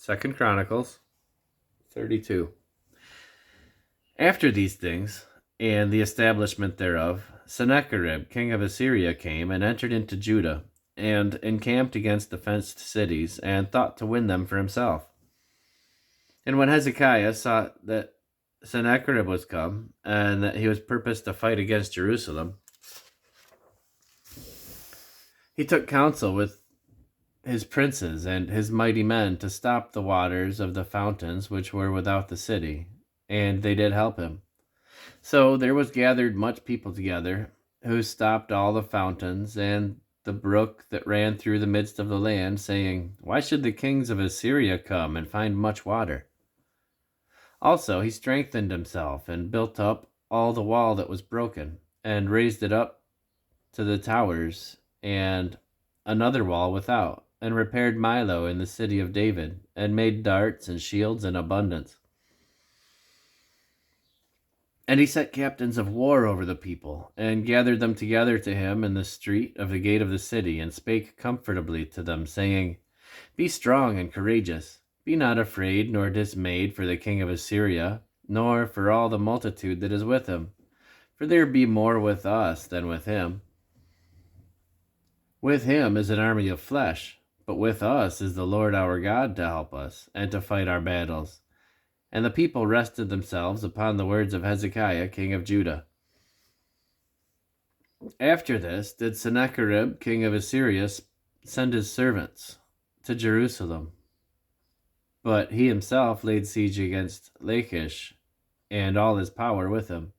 2 Chronicles 32. After these things, and the establishment thereof, Sennacherib, king of Assyria, came and entered into Judah, and encamped against the fenced cities, and thought to win them for himself. And when Hezekiah saw that Sennacherib was come, and that he was purposed to fight against Jerusalem, he took counsel with his princes and his mighty men to stop the waters of the fountains which were without the city, and they did help him. So there was gathered much people together, who stopped all the fountains and the brook that ran through the midst of the land, saying, Why should the kings of Assyria come and find much water? Also he strengthened himself, and built up all the wall that was broken, and raised it up to the towers, and another wall without, and repaired Milo in the city of David, and made darts and shields in abundance. And he set captains of war over the people, and gathered them together to him in the street of the gate of the city, and spake comfortably to them, saying, Be strong and courageous. Be not afraid nor dismayed for the king of Assyria, nor for all the multitude that is with him. For there be more with us than with him. With him is an army of flesh, but with us is the Lord our God to help us, and to fight our battles. And the people rested themselves upon the words of Hezekiah, king of Judah. After this did Sennacherib, king of Assyria, send his servants to Jerusalem. But he himself laid siege against Lachish, and all his power with him,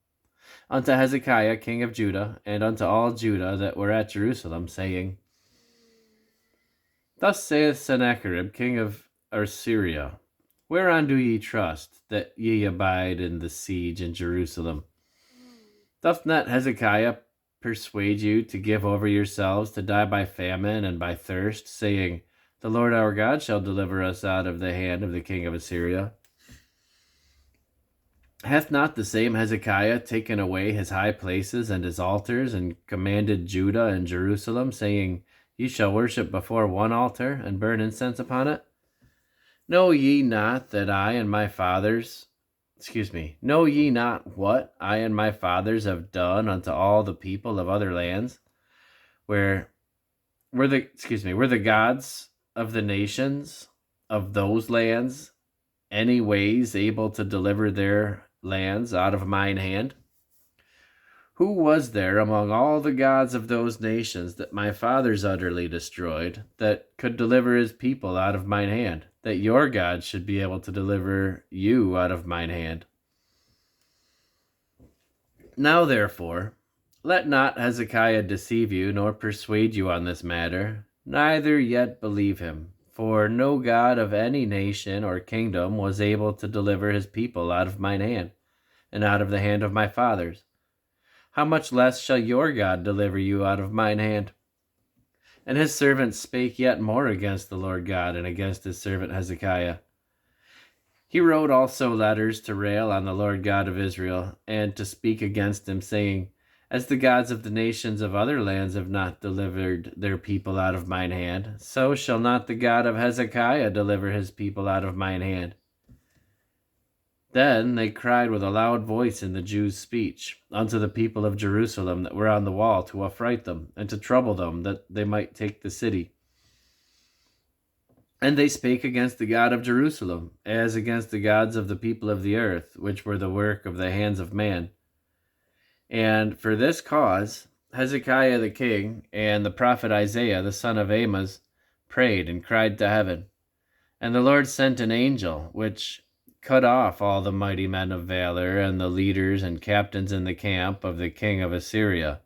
unto Hezekiah, king of Judah, and unto all Judah that were at Jerusalem, saying, Thus saith Sennacherib, king of Assyria, Whereon do ye trust, that ye abide in the siege in Jerusalem? Doth not Hezekiah persuade you to give over yourselves to die by famine and by thirst, saying, The Lord our God shall deliver us out of the hand of the king of Assyria? Hath not the same Hezekiah taken away his high places and his altars, and commanded Judah and Jerusalem, saying, Ye shall worship before one altar, and burn incense upon it? Know ye not what I and my fathers have done unto all the people of other lands? Were the gods of the nations of those lands any ways able to deliver their lands out of mine hand? Who was there among all the gods of those nations that my fathers utterly destroyed, that could deliver his people out of mine hand, that your God should be able to deliver you out of mine hand? Now therefore, let not Hezekiah deceive you, nor persuade you on this matter, neither yet believe him. For no God of any nation or kingdom was able to deliver his people out of mine hand, and out of the hand of my fathers. How much less shall your God deliver you out of mine hand? And his servants spake yet more against the Lord God, and against his servant Hezekiah. He wrote also letters to rail on the Lord God of Israel, and to speak against him, saying, As the gods of the nations of other lands have not delivered their people out of mine hand, so shall not the God of Hezekiah deliver his people out of mine hand. Then they cried with a loud voice in the Jews' speech unto the people of Jerusalem that were on the wall, to affright them, and to trouble them, that they might take the city. And they spake against the God of Jerusalem, as against the gods of the people of the earth, which were the work of the hands of man. And for this cause Hezekiah the king and the prophet Isaiah the son of Amoz prayed and cried to heaven. And the Lord sent an angel, which cut off all the mighty men of valor, and the leaders and captains in the camp of the king of Assyria.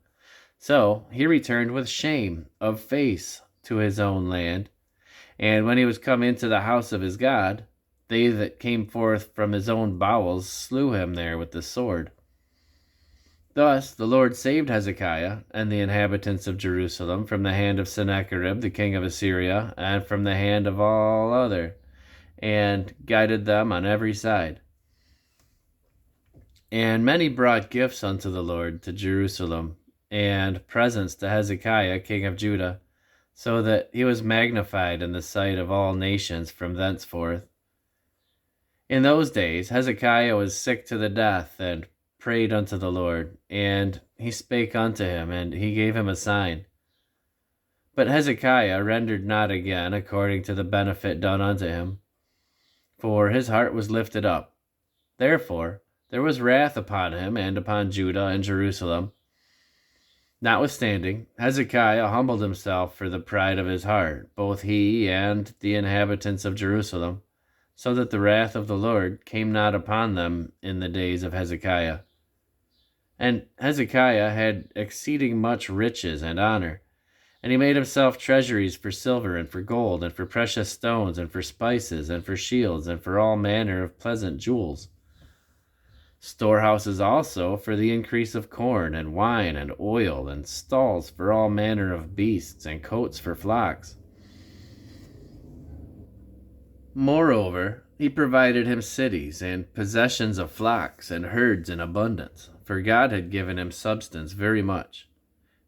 So he returned with shame of face to his own land. And when he was come into the house of his God, they that came forth from his own bowels slew him there with the sword. Thus the Lord saved Hezekiah and the inhabitants of Jerusalem from the hand of Sennacherib the king of Assyria, and from the hand of all other, and guided them on every side. And many brought gifts unto the Lord to Jerusalem, and presents to Hezekiah king of Judah, so that he was magnified in the sight of all nations from thenceforth. In those days Hezekiah was sick to the death, and prayed unto the Lord, and he spake unto him, and he gave him a sign. But Hezekiah rendered not again according to the benefit done unto him, for his heart was lifted up. Therefore there was wrath upon him, and upon Judah and Jerusalem. Notwithstanding, Hezekiah humbled himself for the pride of his heart, both he and the inhabitants of Jerusalem, so that the wrath of the Lord came not upon them in the days of Hezekiah. And Hezekiah had exceeding much riches and honor, and he made himself treasuries for silver and for gold and for precious stones and for spices and for shields and for all manner of pleasant jewels. Storehouses also for the increase of corn and wine and oil, and stalls for all manner of beasts, and coats for flocks. Moreover, he provided him cities and possessions of flocks and herds in abundance, for God had given him substance very much.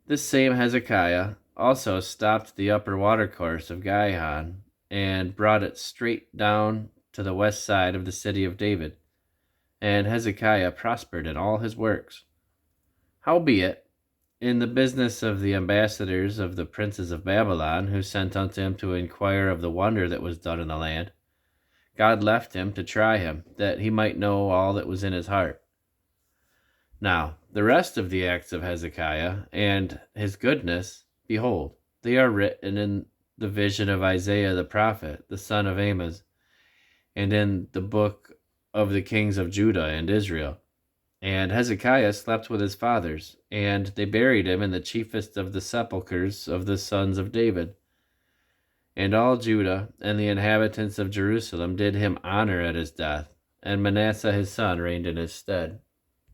This same Hezekiah also stopped the upper watercourse of Gihon, and brought it straight down to the west side of the city of David. And Hezekiah prospered in all his works. Howbeit, in the business of the ambassadors of the princes of Babylon, who sent unto him to inquire of the wonder that was done in the land, God left him to try him, that he might know all that was in his heart. Now, the rest of the acts of Hezekiah, and his goodness, behold, they are written in the vision of Isaiah the prophet, the son of Amoz, and in the book of the kings of Judah and Israel. And Hezekiah slept with his fathers, and they buried him in the chiefest of the sepulchres of the sons of David. And all Judah and the inhabitants of Jerusalem did him honor at his death, and Manasseh his son reigned in his stead.